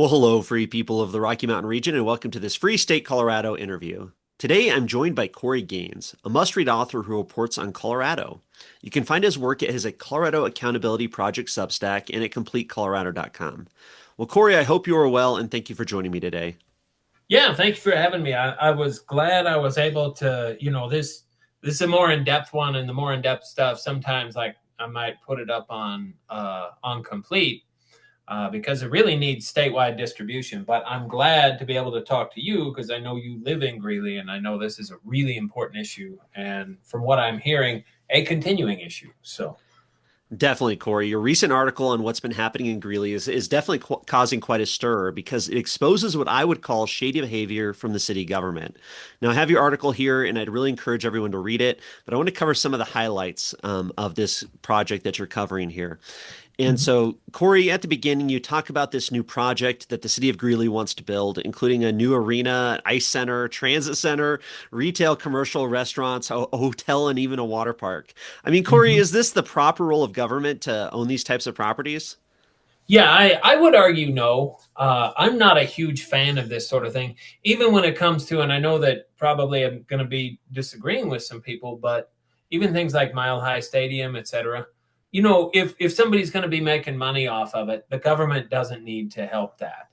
Well, hello, free people of the Rocky Mountain region, and welcome to this Free State Colorado interview. Today, I'm joined by Cory Gaines, a must-read author who reports on Colorado. You can find his work at his Colorado Accountability Project Substack and at CompleteColorado.com. Well, Cory, I hope you are well, and thank you for joining me today. Yeah, thank you for having me. I was glad I was able to, this is a more in-depth one, and the more in-depth stuff sometimes like I might put it up on Complete because it really needs statewide distribution. But I'm glad to be able to talk to you because I know you live in Greeley, and I know this is a really important issue, and from what I'm hearing, a continuing issue. So. Definitely, Cory. Your recent article on what's been happening in Greeley is definitely causing quite a stir because it exposes what I would call shady behavior from the city government. Now, I have your article here, and I'd really encourage everyone to read it, but I want to cover some of the highlights of this project that you're covering here. And so, Cory, at the beginning, you talk about this new project that the city of Greeley wants to build, including a new arena, an ice center, transit center, retail, commercial, restaurants, a hotel, and even a water park. I mean, Cory, Mhm. is this the proper role of government to own these types of properties? Yeah, I would argue no. I'm not a huge fan of this sort of thing, even when it comes to, and I know that probably I'm going to be disagreeing with some people, but even things like Mile High Stadium, etc. If somebody's going to be making money off of it, the government doesn't need to help that.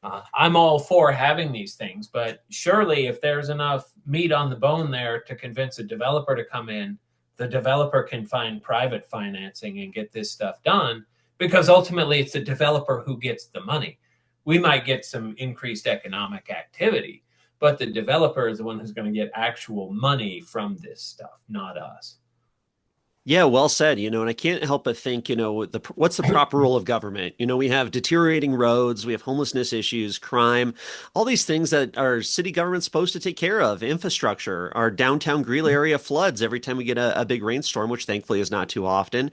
I'm all for having these things, but surely if there's enough meat on the bone there to convince a developer to come in, the developer can find private financing and get this stuff done because ultimately it's the developer who gets the money. We might get some increased economic activity, but the developer is the one who's going to get actual money from this stuff, not us. Yeah, well said. And I can't help but think, what's the proper role of government? We have deteriorating roads, we have homelessness issues, crime, all these things that our city government's supposed to take care of, infrastructure. Our downtown Greeley area floods every time we get a big rainstorm, which thankfully is not too often.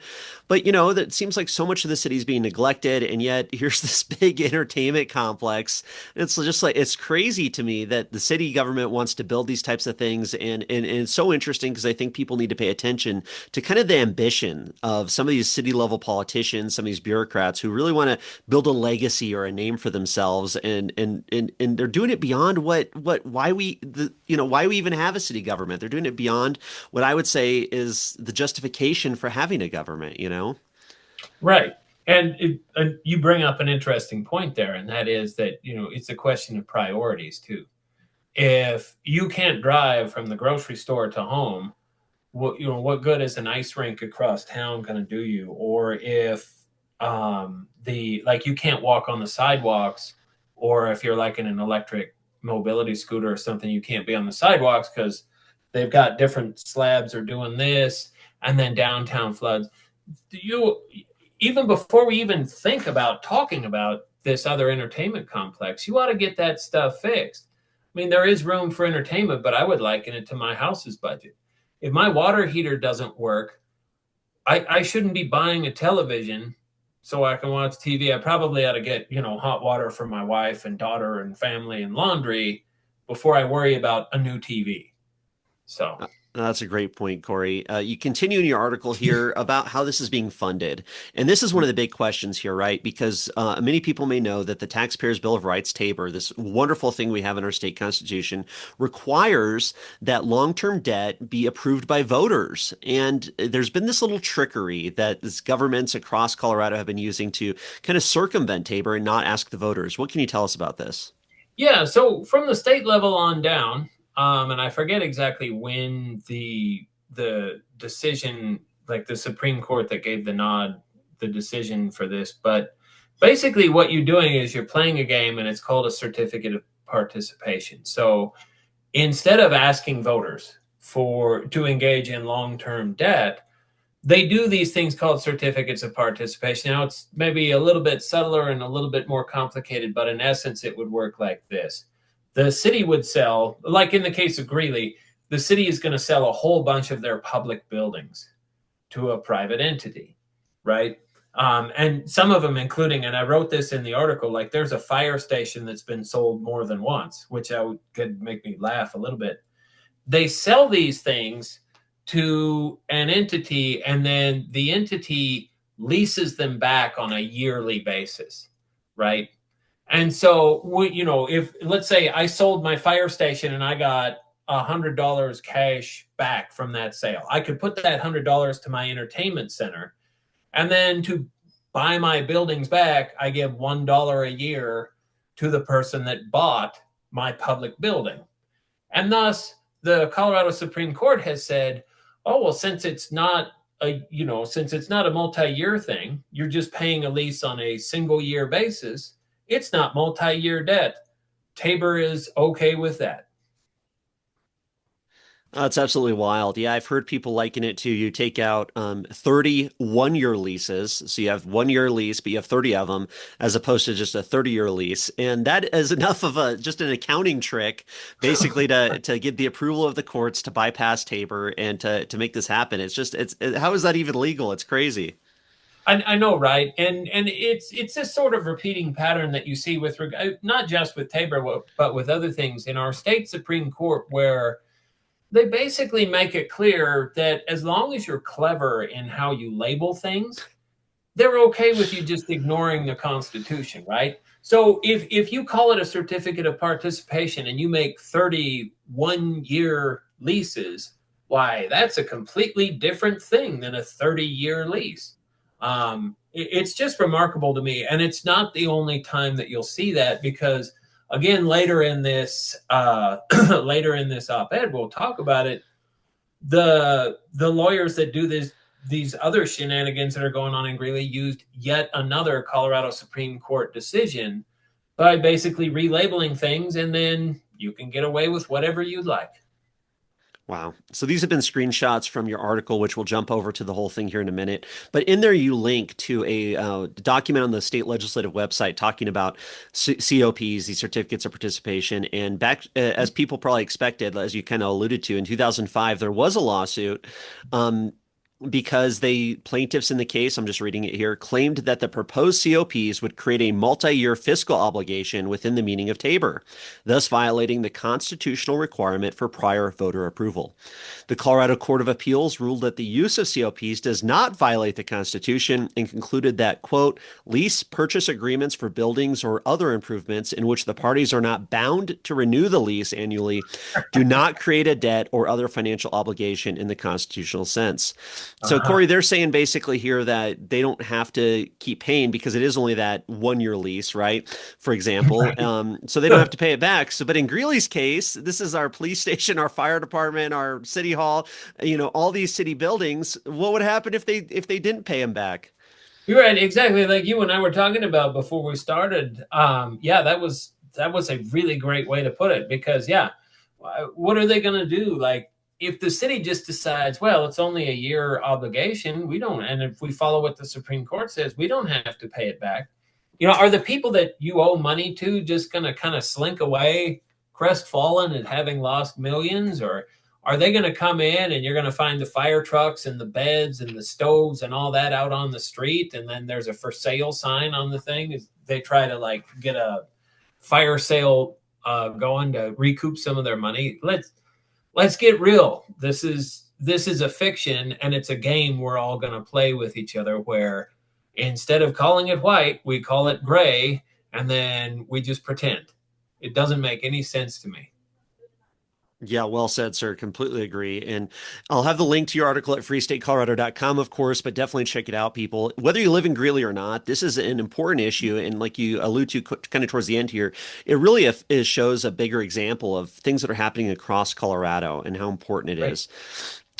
But, that seems like so much of the city is being neglected, and yet here's this big entertainment complex. It's just like, it's crazy to me that the city government wants to build these types of things, and it's so interesting because I think people need to pay attention to kind of the ambition of some of these city level politicians, some of these bureaucrats who really want to build a legacy or a name for themselves, and they're doing it beyond why we even have a city government. They're doing it beyond what I would say is the justification for having a government. Right. And you bring up an interesting point there, and that is that, it's a question of priorities too. If you can't drive from the grocery store to home, what good is an ice rink across town going to do you? Or if the like you can't walk on the sidewalks, or if you're like in an electric mobility scooter or something, you can't be on the sidewalks because they've got different slabs or doing this, and then downtown floods. You Even before we even think about talking about this other entertainment complex, you ought to get that stuff fixed. I mean, there is room for entertainment, but I would liken it to my house's budget. If my water heater doesn't work, I shouldn't be buying a television so I can watch TV. I probably ought to get, hot water for my wife and daughter and family and laundry before I worry about a new TV. So, That's a great point, Cory. You continue in your article here about how this is being funded. And this is one of the big questions here, right? Because many people may know that the Taxpayers' Bill of Rights, TABOR, this wonderful thing we have in our state constitution, requires that long-term debt be approved by voters. And there's been this little trickery that these governments across Colorado have been using to kind of circumvent TABOR and not ask the voters. What can you tell us about this? yeah, so from the state level on down, and I forget exactly when the decision, like the Supreme Court that gave the nod, the decision for this, but basically what you're doing is you're playing a game, and it's called a certificate of participation. So instead of asking voters for to engage in long-term debt, they do these things called certificates of participation. Now, it's maybe a little bit subtler and a little bit more complicated, but in essence, it would work like this. The city would sell, like in the case of Greeley, the city is going to sell a whole bunch of their public buildings to a private entity, right? And some of them, including, and I wrote this in the article, like there's a fire station that's been sold more than once, which could make me laugh a little bit. They sell these things to an entity, and then the entity leases them back on a yearly basis, right? And so, if let's say I sold my fire station and I got $100 cash back from that sale, I could put that $100 to my entertainment center, and then to buy my buildings back, I give $1 a year to the person that bought my public building. And thus, the Colorado Supreme Court has said, oh, well, since it's not a multi-year thing, you're just paying a lease on a single year basis. It's not multi-year debt. Tabor is okay with that. It's absolutely wild. Yeah, I've heard people liken it to you take out 30 one-year leases. So you have 1 year lease, but you have 30 of them, as opposed to just a 30-year lease. And that is enough of a just an accounting trick, basically to get the approval of the courts to bypass Tabor and to make this happen. How is that even legal? It's crazy. I know, right? And it's this sort of repeating pattern that you see with not just with Tabor, but with other things in our state Supreme Court, where they basically make it clear that as long as you're clever in how you label things, they're okay with you just ignoring the Constitution, right? So if you call it a certificate of participation and you make 31-year leases, why, that's a completely different thing than a 30-year lease. It's just remarkable to me, and it's not the only time that you'll see that, because again, later in this later in this op-ed, we'll talk about it. The lawyers that do these other shenanigans that are going on in Greeley used yet another Colorado Supreme Court decision by basically relabeling things, and then you can get away with whatever you'd like. Wow. So these have been screenshots from your article, which we'll jump over to the whole thing here in a minute. But in there, you link to a document on the state legislative website talking about COPs, these certificates of participation. And back, as people probably expected, as you kind of alluded to, in 2005, there was a lawsuit. Because plaintiffs in the case, I'm just reading it here, claimed that the proposed COPs would create a multi-year fiscal obligation within the meaning of Tabor, thus violating the constitutional requirement for prior voter approval. The Colorado Court of Appeals ruled that the use of COPs does not violate the Constitution and concluded that, quote, lease purchase agreements for buildings or other improvements in which the parties are not bound to renew the lease annually do not create a debt or other financial obligation in the constitutional sense. So, Uh-huh. Cory, they're saying basically here that they don't have to keep paying because it is only that 1 year lease, right? For example, so they don't have to pay it back. So, but in Greeley's case, this is our police station, our fire department, our city hall, all these city buildings. What would happen if they didn't pay them back? You're right, exactly like you and I were talking about before we started. Yeah, that was a really great way to put it, because yeah, what are they going to do? Like, if the city just decides, well, it's only a year obligation, we don't, and if we follow what the Supreme Court says, we don't have to pay it back. Are the people that you owe money to just going to kind of slink away, crestfallen and having lost millions, or are they going to come in and you're going to find the fire trucks and the beds and the stoves and all that out on the street, and then there's a for sale sign on the thing? They try to like get a fire sale going to recoup some of their money. Let's get real. This is a fiction, and it's a game we're all going to play with each other, where instead of calling it white, we call it gray, and then we just pretend. It doesn't make any sense to me. Yeah, well said, sir. Completely agree. And I'll have the link to your article at freestatecolorado.com, of course, but definitely check it out, people. Whether you live in Greeley or not, this is an important issue. And like you allude to kind of towards the end here, it really shows a bigger example of things that are happening across Colorado and how important it Right. is.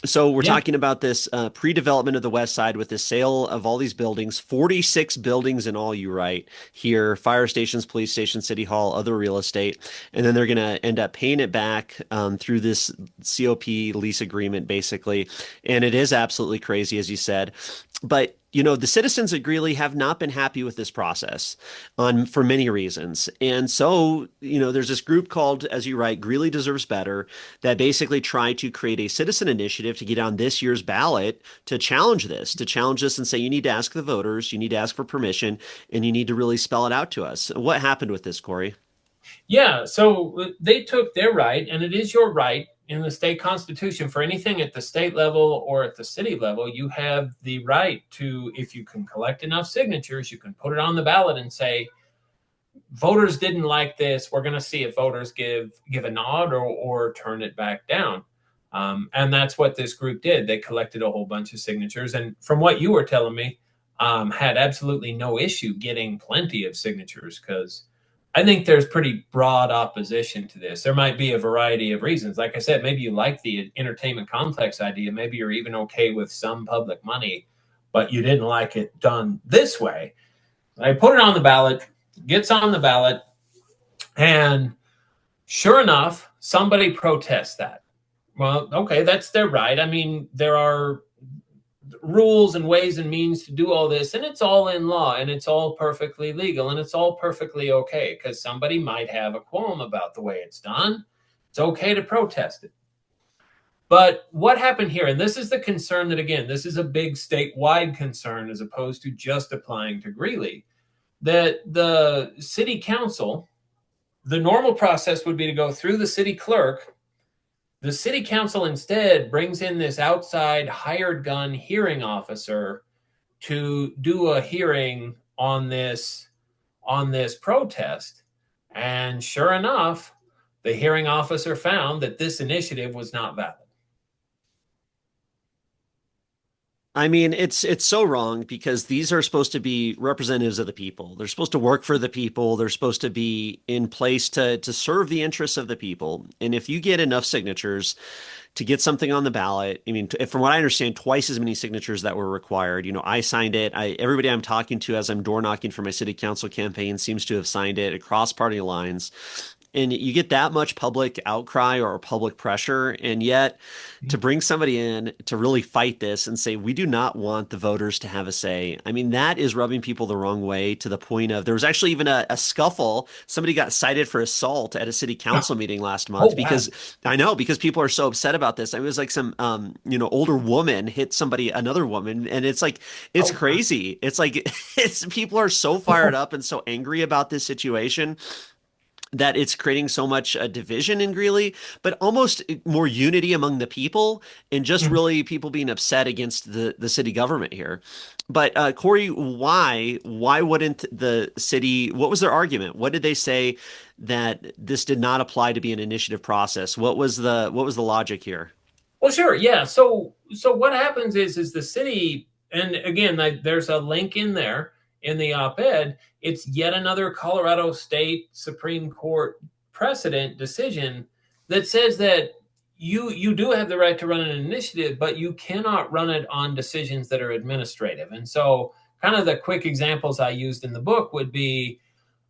So we're Yeah. talking about this pre-development of the West Side with the sale of all these buildings, 46 buildings in all, you write here, fire stations, police stations, city hall, other real estate. And then they're going to end up paying it back through this COP lease agreement, basically. And it is absolutely crazy, as you said. But the citizens of Greeley have not been happy with this process for many reasons. And so, there's this group called, as you write, Greeley Deserves Better, that basically try to create a citizen initiative to get on this year's ballot to challenge this and say, you need to ask the voters, you need to ask for permission, and you need to really spell it out to us. What happened with this, Cory? Yeah, so they took their right, and it is your right in the state constitution for anything at the state level or at the city level. You have the right to, if you can collect enough signatures, you can put it on the ballot and say, voters didn't like this. We're going to see if voters give a nod or turn it back down. And that's what this group did. They collected a whole bunch of signatures. And from what you were telling me, had absolutely no issue getting plenty of signatures, because I think there's pretty broad opposition to this. There might be a variety of reasons. Like I said, maybe you like the entertainment complex idea. Maybe you're even okay with some public money, but you didn't like it done this way. I put it on the ballot, gets on the ballot, and sure enough, somebody protests that. Well, okay, that's their right. I mean, there are rules and ways and means to do all this, and it's all in law, and it's all perfectly legal, and it's all perfectly okay, because somebody might have a qualm about the way it's done. It's okay to protest it. But what happened here, and this is the concern that, again, this is a big statewide concern as opposed to just applying to Greeley, that the city council, the normal process would be to go through the city clerk. The city council instead brings in this outside hired gun hearing officer to do a hearing on this protest. And sure enough, the hearing officer found that this initiative was not valid. I mean, it's so wrong because these are supposed to be representatives of the people. They're supposed to work for the people. They're supposed to be in place to serve the interests of the people. And if you get enough signatures to get something on the ballot, I mean, from what I understand, twice as many signatures that were required. I signed it. Everybody I'm talking to as I'm door knocking for my city council campaign seems to have signed it across party lines. And you get that much public outcry or public pressure, and yet to bring somebody in to really fight this and say, we do not want the voters to have a say. I mean, that is rubbing people the wrong way, to the point of there was actually even a scuffle. Somebody got cited for assault at a city council meeting last month Oh, wow. because people are so upset about this. I mean, it was like some, older woman hit another woman, and it's like, it's Oh, wow. crazy. It's like, people are so fired up and so angry about this situation that it's creating so much division in Greeley, but almost more unity among the people, and just really people being upset against the city government here. But Cory, why wouldn't the city? What was their argument? What did they say that this did not apply to be an initiative process? What was the logic here? Well, sure, yeah. So what happens is the city, and again, there's a link in there in the op-ed. It's yet another Colorado State Supreme Court precedent decision that says that you do have the right to run an initiative, but you cannot run it on decisions that are administrative. And so, kind of the quick examples I used in the book would be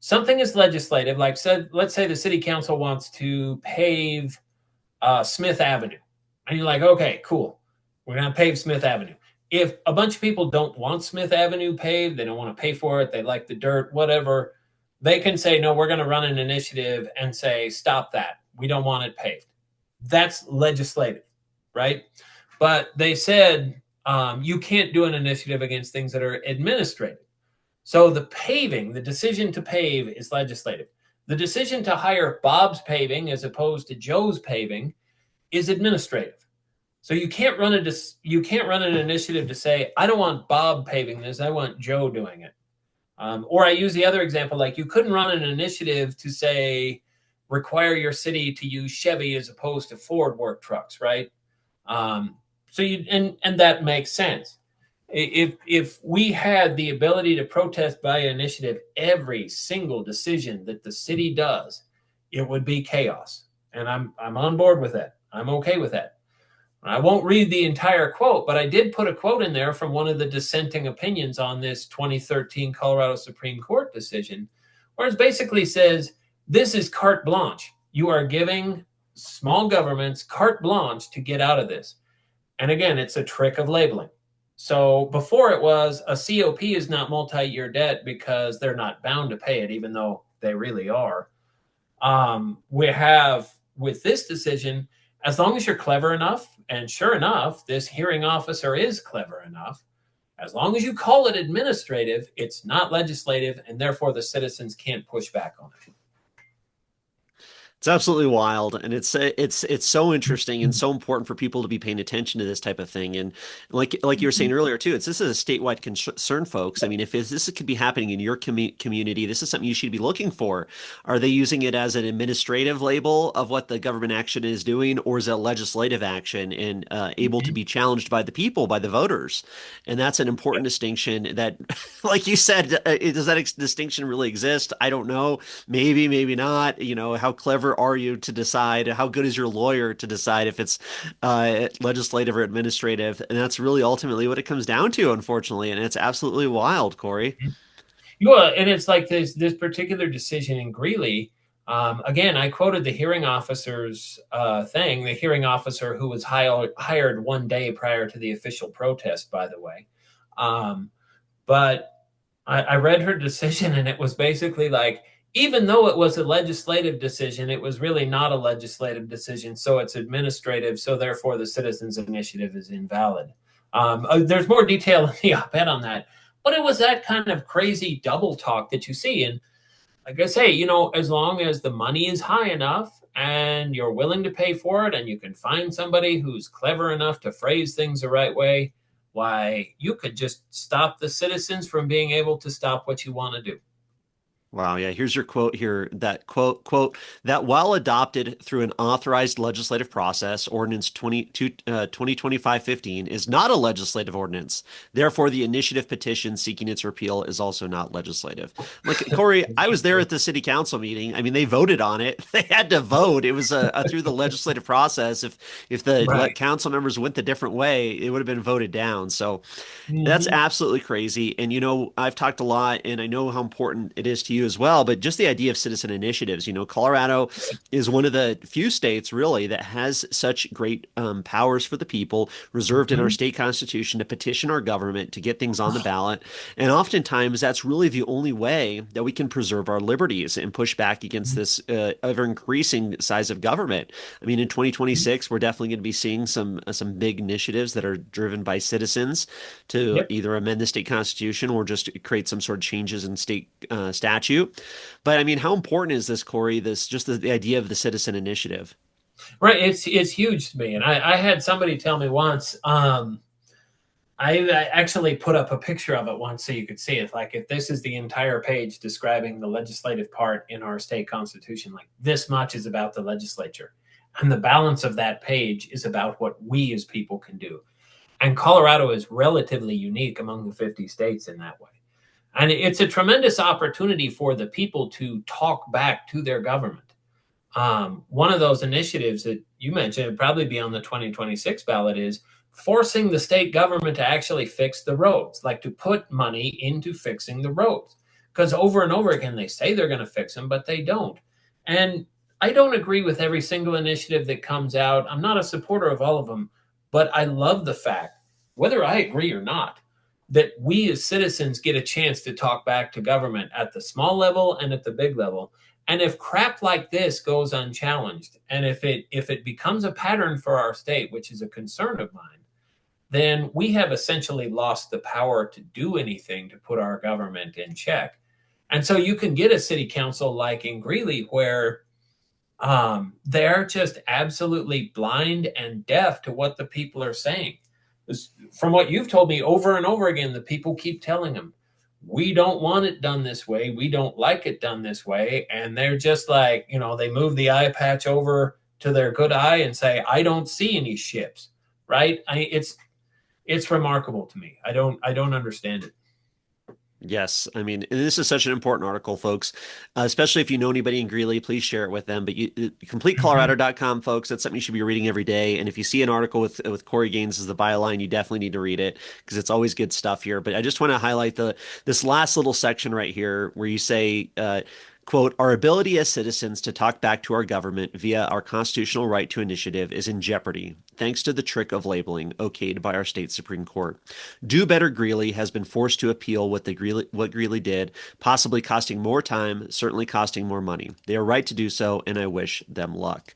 something is legislative, like let's say the city council wants to pave Smith Avenue. And you're like, okay, cool. We're going to pave Smith Avenue. If a bunch of people don't want Smith Avenue paved, they don't want to pay for it, they like the dirt, whatever, they can say, no, we're going to run an initiative and say, stop that. We don't want it paved. That's legislative, right? But they said you can't do an initiative against things that are administrative. So the paving, the decision to pave is legislative. The decision to hire Bob's paving as opposed to Joe's paving is administrative. So you can't run an initiative to say, I don't want Bob paving this, I want Joe doing it. Or I use the other example, like you couldn't run an initiative to say, require your city to use Chevy as opposed to Ford work trucks, right? So and that makes sense. If we had the ability to protest by initiative every single decision that the city does, it would be chaos. And I'm on board with that. I'm okay with that. I won't read the entire quote, but I did put a quote in there from one of the dissenting opinions on this 2013 Colorado Supreme Court decision, where it basically says, this is carte blanche. You are giving small governments carte blanche to get out of this. And again, it's a trick of labeling. So before it was a COP is not multi-year debt because they're not bound to pay it, even though they really are. We have with this decision, as long as you're clever enough, and sure enough, this hearing officer is clever enough, as long as you call it administrative, it's not legislative, and therefore the citizens can't push back on it. It's absolutely wild, and it's so interesting and so important for people to be paying attention to this type of thing. And like you were saying earlier too, this is a statewide concern, folks. I mean, if this could be happening in your community, this is something you should be looking for. Are they using it as an administrative label of what the government action is doing, or is it a legislative action and able to be challenged by the people, by the voters? And that's an important distinction. That, like you said, does that distinction really exist? I don't know. Maybe, maybe not. How clever are you to decide? How good is your lawyer to decide if it's legislative or administrative? And that's really ultimately what it comes down to, unfortunately. And it's absolutely wild, Cory. Well, and it's like this particular decision in Greeley. Again, I quoted the hearing officer's thing, the hearing officer who was hired one day prior to the official protest, by the way. Um, but I read her decision, and it was basically like, even though it was a legislative decision, it was really not a legislative decision. So it's administrative. So therefore, the citizens' initiative is invalid. There's more detail in the op-ed on that, but it was that kind of crazy double talk that you see. And like I say, as long as the money is high enough and you're willing to pay for it, and you can find somebody who's clever enough to phrase things the right way, why, you could just stop the citizens from being able to stop what you want to do. Wow, yeah, here's your quote here. That quote, that while adopted through an authorized legislative process, Ordinance 2025-15 is not a legislative ordinance. Therefore, the initiative petition seeking its repeal is also not legislative. Like, Cory, I was there at the city council meeting. I mean, they voted on it. They had to vote. It was through the legislative process. If the Right. council members went the different way, it would have been voted down. So that's Mm-hmm. absolutely crazy. And I've talked a lot and I know how important it is to you as well, but just the idea of citizen initiatives, Colorado is one of the few states really that has such great powers for the people reserved in our Mm-hmm. state constitution to petition our government to get things on the ballot. And oftentimes that's really the only way that we can preserve our liberties and push back against this ever increasing size of government. I mean, in 2026, we're definitely going to be seeing some big initiatives that are driven by citizens to Yep. either amend the state constitution or just create some sort of changes in state statute. But I mean, how important is this, Cory? This just the idea of the citizen initiative. Right. It's huge to me. And I had somebody tell me once, I actually put up a picture of it once so you could see it. Like, if this is the entire page describing the legislative part in our state constitution, like, this much is about the legislature. And the balance of that page is about what we as people can do. And Colorado is relatively unique among the 50 states in that way. And it's a tremendous opportunity for the people to talk back to their government. One of those initiatives that you mentioned, would probably be on the 2026 ballot, is forcing the state government to actually fix the roads, like to put money into fixing the roads. Because over and over again, they say they're going to fix them, but they don't. And I don't agree with every single initiative that comes out. I'm not a supporter of all of them, but I love the fact, whether I agree or not, that we as citizens get a chance to talk back to government at the small level and at the big level. And if crap like this goes unchallenged, and if it becomes a pattern for our state, which is a concern of mine, then we have essentially lost the power to do anything to put our government in check. And so you can get a city council like in Greeley, where they're just absolutely blind and deaf to what the people are saying. From what you've told me over and over again, the people keep telling them, we don't want it done this way. We don't like it done this way. And they're just like, they move the eye patch over to their good eye and say, I don't see any ships. Right. It's remarkable to me. I don't understand it. Yes, I mean, and this is such an important article, folks. Especially if you know anybody in Greeley, please share it with them. But CompleteColorado.com, folks, that's something you should be reading every day. And if you see an article with Cory Gaines as the byline, you definitely need to read it because it's always good stuff here. But I just want to highlight this last little section right here where you say, quote, our ability as citizens to talk back to our government via our constitutional right to initiative is in jeopardy. thanks to the trick of labeling okayed by our state Supreme Court. Do Better Greeley has been forced to appeal what Greeley did, possibly costing more time, certainly costing more money. They are right to do so, and I wish them luck.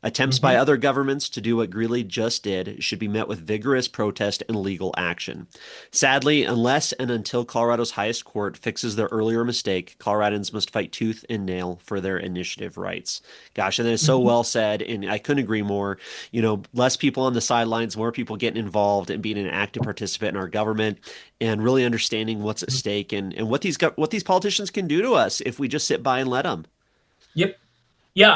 Attempts by Hmm. other governments to do what Greeley just did should be met with vigorous protest and legal action. Sadly, unless and until Colorado's highest court fixes their earlier mistake, Coloradans must fight tooth and nail for their initiative rights. Gosh, and that is so Hmm. well said, and I couldn't agree more. Less people on the sidelines, more people getting involved and being an active participant in our government, and really understanding what's at stake and what these politicians can do to us if we just sit by and let them. Yep. Yeah,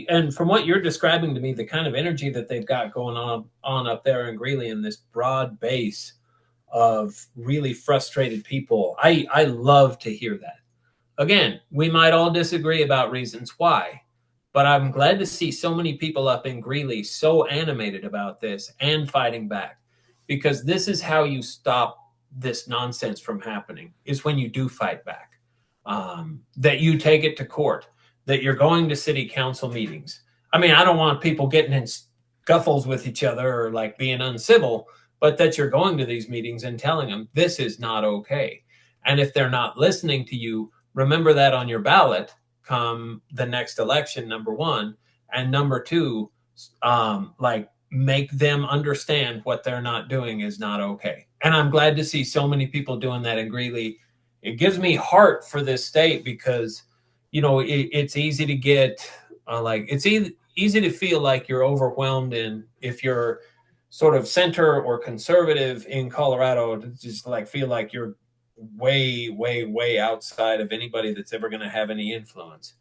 and from what you're describing to me, the kind of energy that they've got going on up there in Greeley in this broad base of really frustrated people, I love to hear that. Again, we might all disagree about reasons why, but I'm glad to see so many people up in Greeley so animated about this and fighting back, because this is how you stop this nonsense from happening, is when you do fight back, that you take it to court, that you're going to city council meetings. I mean, I don't want people getting in scuffles with each other or like being uncivil, but that you're going to these meetings and telling them this is not okay. And if they're not listening to you, remember that on your ballot come the next election, number one. And number two, like make them understand what they're not doing is not okay. And I'm glad to see so many people doing that in Greeley. It gives me heart for this state because, it's easy to get easy to feel like you're overwhelmed. And if you're sort of center or conservative in Colorado, to just like feel like you're way, way, way outside of anybody that's ever going to have any influence.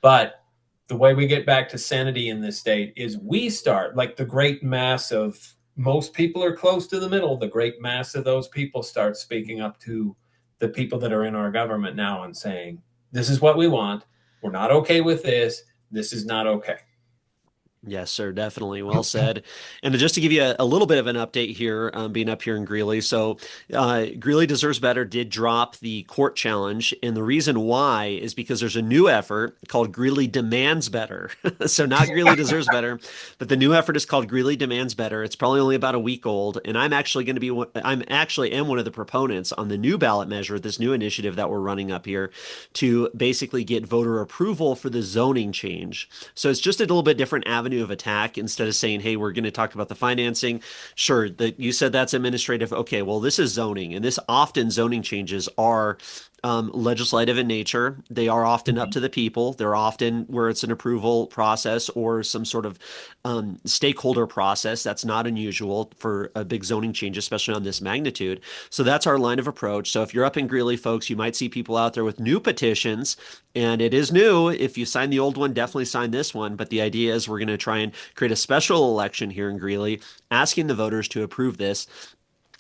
But the way we get back to sanity in this state is we start, like the great mass of most people are close to the middle. The great mass of those people start speaking up to the people that are in our government now and saying, this is what we want. We're not okay with this. This is not okay. Yes, sir, definitely. Well said. And just to give you a little bit of an update here, being up here in Greeley. So, Greeley Deserves Better did drop the court challenge. And the reason why is because there's a new effort called Greeley Demands Better. So, not Greeley Deserves Better, but the new effort is called Greeley Demands Better. It's probably only about a week old. And I'm actually am one of the proponents on the new ballot measure, this new initiative that we're running up here to basically get voter approval for the zoning change. So, it's just a little bit different avenue of attack. Instead of saying, hey, we're going to talk about the financing, sure, that you said that's administrative. Okay, well, this is zoning, and this often zoning changes are legislative in nature. They are often up to the people. They're often where it's an approval process or some sort of stakeholder process. That's not unusual for a big zoning change, especially on this magnitude. So that's our line of approach. So if you're up in Greeley, folks, you might see people out there with new petitions, and it is new. If you sign the old one, definitely sign this one. But the idea is we're going to try and create a special election here in Greeley, asking the voters to approve this.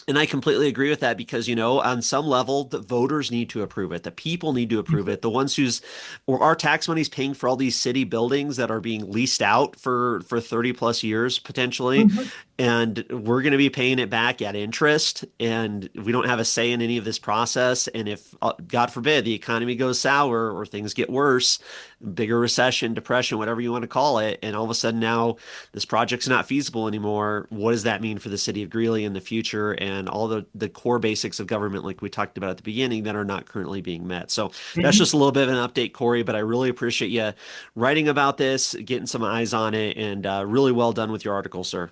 And I completely agree with that because, on some level, the voters need to approve it. The people need to approve it. The ones or our tax money is paying for all these city buildings that are being leased out for 30 plus years potentially. And we're going to be paying it back at interest. And we don't have a say in any of this process. And if, God forbid, the economy goes sour or things get worse, bigger recession, depression, whatever you want to call it, and all of a sudden now this project's not feasible anymore, what does that mean for the city of Greeley in the future and all the core basics of government, like we talked about at the beginning, that are not currently being met? So that's just a little bit of an update, Cory, but I really appreciate you writing about this, getting some eyes on it, and really well done with your article, sir.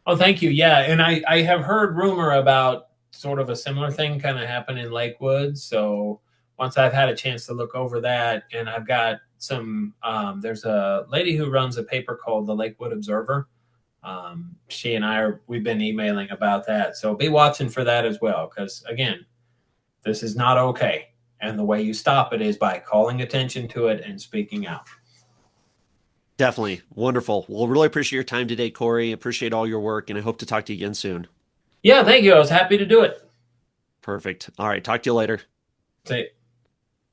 Oh, thank you. Yeah, and I have heard rumor about sort of a similar thing kind of happen in Lakewood. So once I've had a chance to look over that, and I've got some, there's a lady who runs a paper called the Lakewood Observer. She and we've been emailing about that. So be watching for that as well, because again, this is not okay. And the way you stop it is by calling attention to it and speaking out. Definitely. Wonderful. Well, really appreciate your time today, Cory. Appreciate all your work, and I hope to talk to you again soon. Yeah, thank you. I was happy to do it. Perfect. All right. Talk to you later. Say